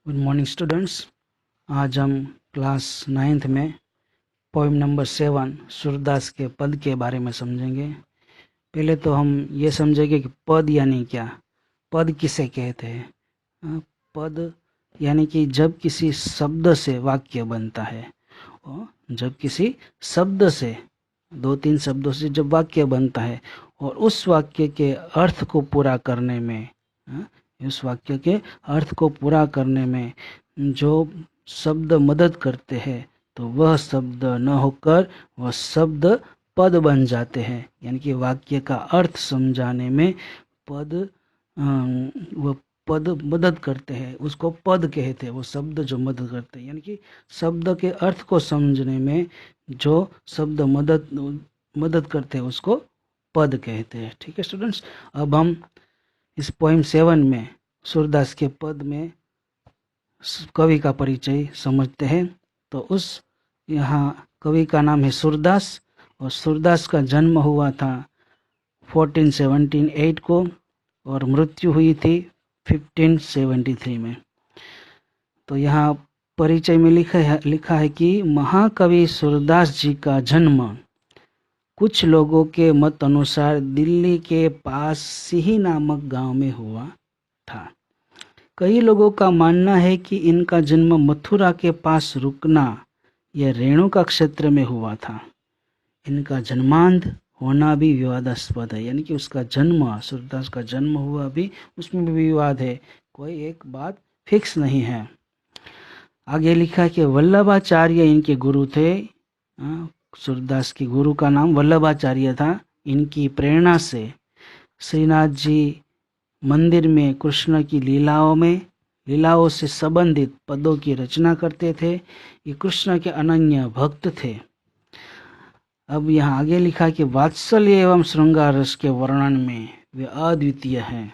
Good morning students. आज हम class 9th में पोइम नंबर 7 सूरदास के पद के बारे में समझेंगे। पहले तो हम ये समझेंगे कि पद यानी क्या, पद किसे कहते हैं। पद यानी कि जब किसी शब्द से वाक्य बनता है, और जब किसी शब्द से, 2-3 शब्दों से जब वाक्य बनता है और उस वाक्य के अर्थ को पूरा करने में, उस वाक्य के अर्थ को पूरा करने में जो शब्द मदद करते हैं, तो वह शब्द न होकर वह शब्द पद बन जाते हैं। यानी कि वाक्य का अर्थ समझाने में पद, वह पद मदद करते हैं, उसको पद कहते हैं। वो शब्द जो मदद करते हैं, यानी कि शब्द के अर्थ को समझने में जो शब्द मदद करते हैं उसको पद कहते हैं। ठीक है स्टूडेंट्स, अब हम इस पोइम 7 में सूरदास के पद में कवि का परिचय समझते हैं। तो उस यहाँ कवि का नाम है सूरदास, और सूरदास का जन्म हुआ था 1478 को और मृत्यु हुई थी 1573 में। तो यहाँ परिचय में लिखा है कि महाकवि सूरदास जी का जन्म कुछ लोगों के मत अनुसार दिल्ली के पास सिही नामक गांव में हुआ था। कई लोगों का मानना है कि इनका जन्म मथुरा के पास रुकना या रेणुका क्षेत्र में हुआ था। इनका जन्मांध होना भी विवादास्पद है, यानी कि उसका जन्म, सूरदास का जन्म हुआ भी, उसमें भी विवाद है, कोई एक बात फिक्स नहीं है। आगे लिखा कि वल्लभाचार्य इनके गुरु थे। सूरदास के गुरु का नाम वल्लभाचार्य था। इनकी प्रेरणा से श्रीनाथ जी मंदिर में कृष्ण की लीलाओं से संबंधित पदों की रचना करते थे। ये कृष्ण के अनन्य भक्त थे। अब यहाँ आगे लिखा कि वात्सल्य एवं श्रृंगार रस के वर्णन में वे अद्वितीय हैं।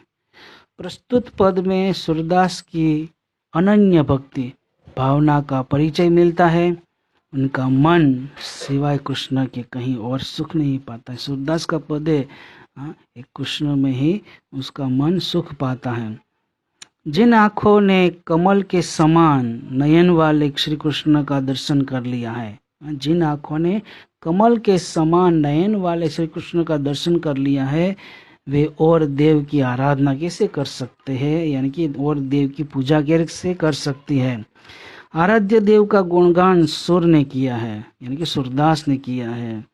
प्रस्तुत पद में सूरदास की अनन्य भक्ति भावना का परिचय मिलता है। उनका मन सिवाय कृष्ण के कहीं और सुख नहीं पाता है। सूरदास का पद है, एक कृष्ण में ही उसका मन सुख पाता है। जिन आँखों ने कमल के समान नयन वाले श्री कृष्ण का दर्शन कर लिया है, जिन आँखों ने कमल के समान नयन वाले श्री कृष्ण का दर्शन कर लिया है, वे और देव की आराधना कैसे कर सकते हैं, यानी कि और देव की पूजा कैसे कर सकती है। आराध्य देव का गुणगान सुर ने किया है, यानी कि सूरदास ने किया है।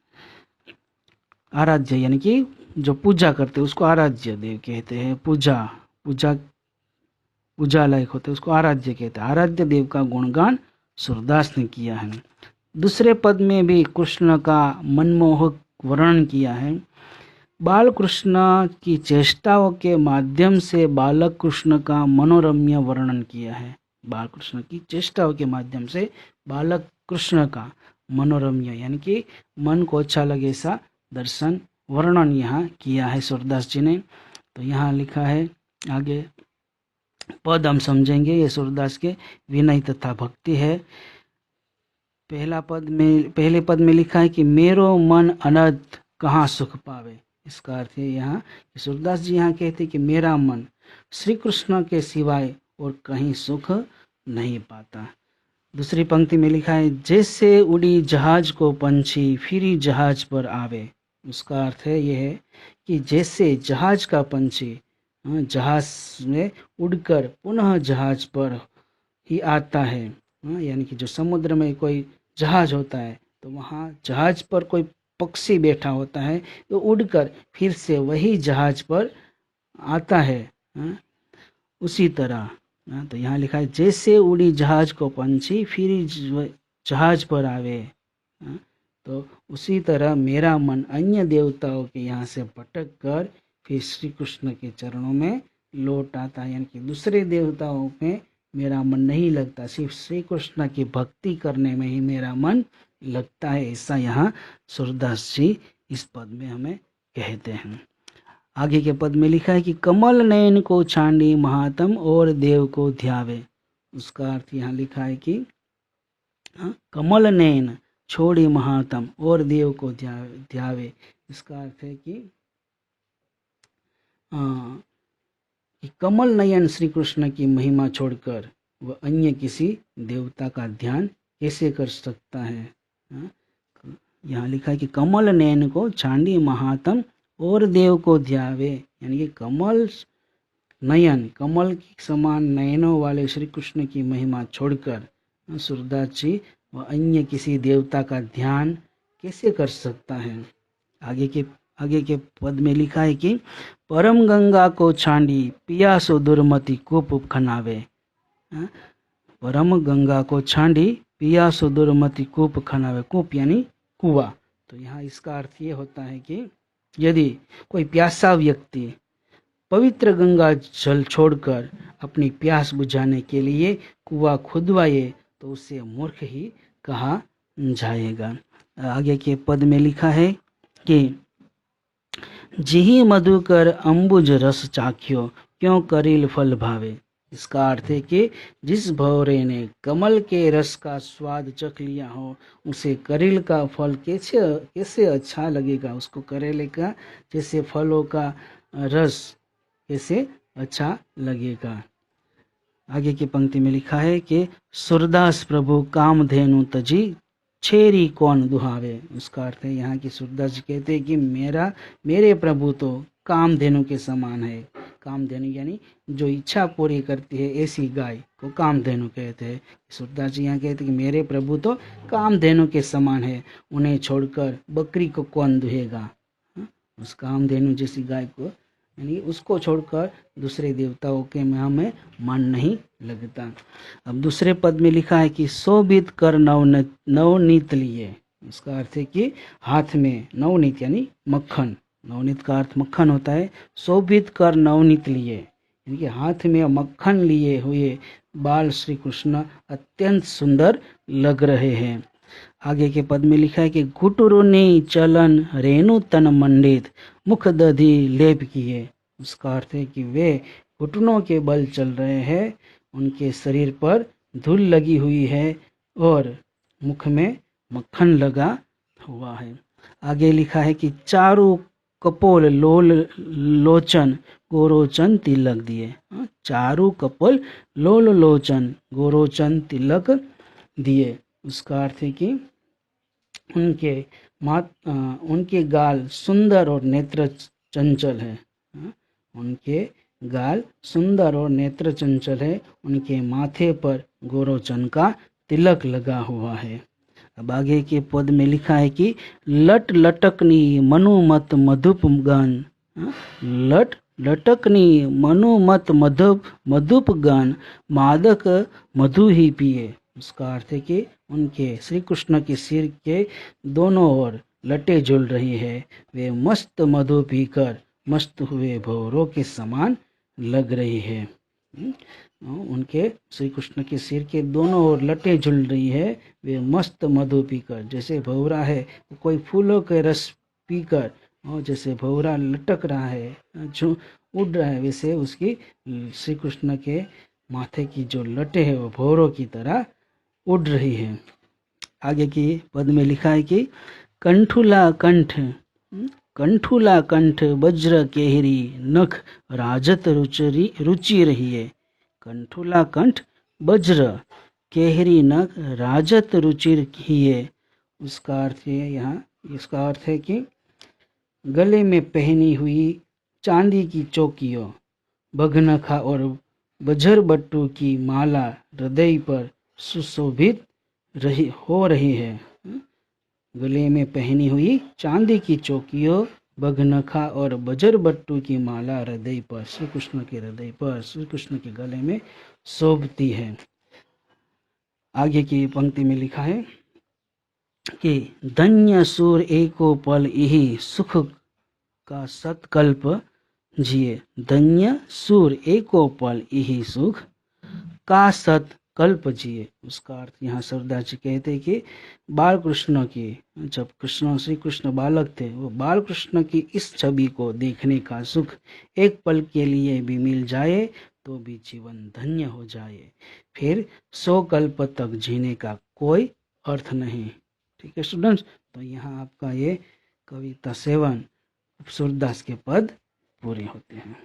आराध्य यानी कि जो पूजा करते हैं उसको आराध्य देव कहते हैं। पूजा लायक होते उसको आराध्य कहते हैं। आराध्य देव का गुणगान सूरदास ने किया है। दूसरे पद में भी कृष्ण का मनमोहक वर्णन किया है। बाल कृष्ण की चेष्टाओं के माध्यम से बालक कृष्ण का मनोरम्य वर्णन किया है। बाल कृष्ण की चेष्टाओं के माध्यम से बालक कृष्ण का मनोरम्य यानी कि मन को अच्छा लगे ऐसा दर्शन वर्णन यहाँ किया है सूरदास जी ने। तो यहाँ लिखा है, आगे पद हम समझेंगे। ये सूरदास के विनय तथा भक्ति है। पहले पद में लिखा है कि मेरो मन अनंत कहाँ सुख पावे। इसका अर्थ है यहाँ सूरदास जी यहाँ कहते कि मेरा मन श्री कृष्ण के सिवाय और कहीं सुख नहीं पाता। दूसरी पंक्ति में लिखा है, जैसे उड़ी जहाज को पंछी फिर जहाज पर आवे। उसका अर्थ है यह है कि जैसे जहाज का पंछी जहाज में उड़कर पुनः जहाज पर ही आता है, यानी कि जो समुद्र में कोई जहाज होता है तो वहाँ जहाज पर कोई पक्षी बैठा होता है, तो उड़कर फिर से वही जहाज पर आता है, उसी तरह। तो यहाँ लिखा है, जैसे उड़ी जहाज को पंछी फिर जहाज पर आवे, तो उसी तरह मेरा मन अन्य देवताओं के यहाँ से भटक कर फिर श्री कृष्ण के चरणों में लौट आता है। यानी कि दूसरे देवताओं में मेरा मन नहीं लगता, सिर्फ श्री कृष्ण की भक्ति करने में ही मेरा मन लगता है। ऐसा यहाँ सूरदास जी इस पद में हमें कहते हैं। आगे के पद में लिखा है कि कमल नयन को छांडी महात्म और देव को ध्यावे। उसका अर्थ यहाँ लिखा है कि कमल नयन छोड़ी महात्म और देव को ध्यावे। इसका अर्थ है कि कमल नयन श्री कृष्ण की महिमा छोड़कर वह अन्य किसी देवता का ध्यान कैसे कर सकता है। यहाँ लिखा है कि कमल नयन को छांडी महात्म और देव को ध्यावे, यानी कि कमल नयन, कमल के समान नयनों वाले श्री कृष्ण की महिमा छोड़कर सूरदास जी व अन्य किसी देवता का ध्यान कैसे कर सकता है। आगे के पद में लिखा है कि परम गंगा को छांडी पिया सो दुर्मति कूप खनावे। परम गंगा को छांडी पिया सो दुर्मति कूप खनावे। कूप यानी कुआं। तो यहाँ इसका अर्थ ये होता है कि यदि कोई प्यासा व्यक्ति पवित्र गंगा जल छोड़कर अपनी प्यास बुझाने के लिए कुआं खुदवाए तो उसे मूर्ख ही कहा जाएगा। आगे के पद में लिखा है कि जिहि मधुकर अंबुज रस चाख्यो क्यों करील फल भावे। इसका अर्थ है कि जिस भौरे ने कमल के रस का स्वाद चख लिया हो उसे करील का फल कैसे अच्छा लगेगा। उसको करेले का जैसे फलों का रस कैसे अच्छा लगेगा। आगे की पंक्ति में लिखा है कि सूरदास प्रभु कामधेनु तजी छेरी कौन दुहावे। उसका अर्थ है यहाँ की सूरदास जी कहते हैं कि मेरे प्रभु तो कामधेनु के समान है। कामधेनु यानी जो इच्छा पूरी करती है ऐसी गाय को कामधेनु कहते हैं। सूरदास जी यहाँ कहते हैं कि मेरे प्रभु तो कामधेनु के समान है, उन्हें छोड़कर बकरी को कौन दुहेगा। उस कामधेनु जैसी गाय को यानी उसको छोड़कर दूसरे देवताओं के में मन नहीं लगता। अब दूसरे पद में लिखा है कि शोभित कर नवनीत लिए। इसका अर्थ है कि हाथ में नवनीत यानी मक्खन, नवनीत का अर्थ मक्खन होता है। शोभित कर नवनीत लिए यानी कि हाथ में मक्खन लिए हुए बाल श्री कृष्ण अत्यंत सुंदर लग रहे हैं। आगे के पद में लिखा है कि घुटुरुनी चलन रेणु तन मंडित मुख दधी लेप किए। उसका अर्थ है कि वे घुटनों के बल चल रहे हैं, उनके शरीर पर धूल लगी हुई है और मुख में मक्खन लगा हुआ है। आगे लिखा है कि चारु कपोल लोचन गोरोचन तिलक दिए। चारु कपोल लोचन गोरोचन तिलक दिए। उसका अर्थ है कि उनके गाल सुंदर और नेत्र चंचल है। उनके गाल सुंदर और नेत्र चंचल है, उनके माथे पर गोरोचन का तिलक लगा हुआ है। अब आगे के पद में लिखा है कि लट लटकनी मनुमत मधुप गन। लट लटकनी मनुमत मधुप गन मादक मधु ही पिए। उसका अर्थ है कि उनके श्री कृष्ण के सिर के दोनों ओर लटे झूल रही है, वे मस्त मधु पीकर मस्त हुए भौरों के समान लग रही है। उनके श्री कृष्ण के सिर के दोनों ओर लटे झूल रही है, वे मस्त मधु पीकर, जैसे भौरा है कोई फूलों के रस पीकर और जैसे भौरा लटक रहा है जो उड़ रहा है, वैसे उसकी श्री कृष्ण के माथे की जो लटे है वो भौरों की तरह उड़ रही है। आगे की पद में लिखा है कि कंठुला कंठ वज्र केहरी नख राजत रुचि रही है। कंठुला कंठ वज्र केहरी नख राजत रुचि ही है। उसका अर्थ है यहाँ इसका अर्थ है कि गले में पहनी हुई चांदी की चौकियों बघनखा और बजर बट्टू की माला हृदय पर सुशोभित हो रही है। गले में पहनी हुई चांदी की चौकियों बघनखा और बजर बट्टू की माला हृदय पर, श्री कृष्ण के हृदय पर, श्री कृष्ण के गले में शोभती है। आगे की पंक्ति में लिखा है कि धन्य सूर एको पल यही सुख का सतकल्प जिए। धन्य सूर एको पल यही सुख का सतकल्प जिए। उसका अर्थ यहाँ सूरदास जी कहते हैं कि बाल कृष्ण की, जब श्री कृष्ण बालक थे, वो बाल कृष्ण की इस छवि को देखने का सुख एक पल के लिए भी मिल जाए तो भी जीवन धन्य हो जाए, फिर 100 कल्प तक जीने का कोई अर्थ नहीं। ठीक है स्टूडेंट्स, तो यहाँ आपका ये कविता 7 सूरदास के पद पूरे होते हैं।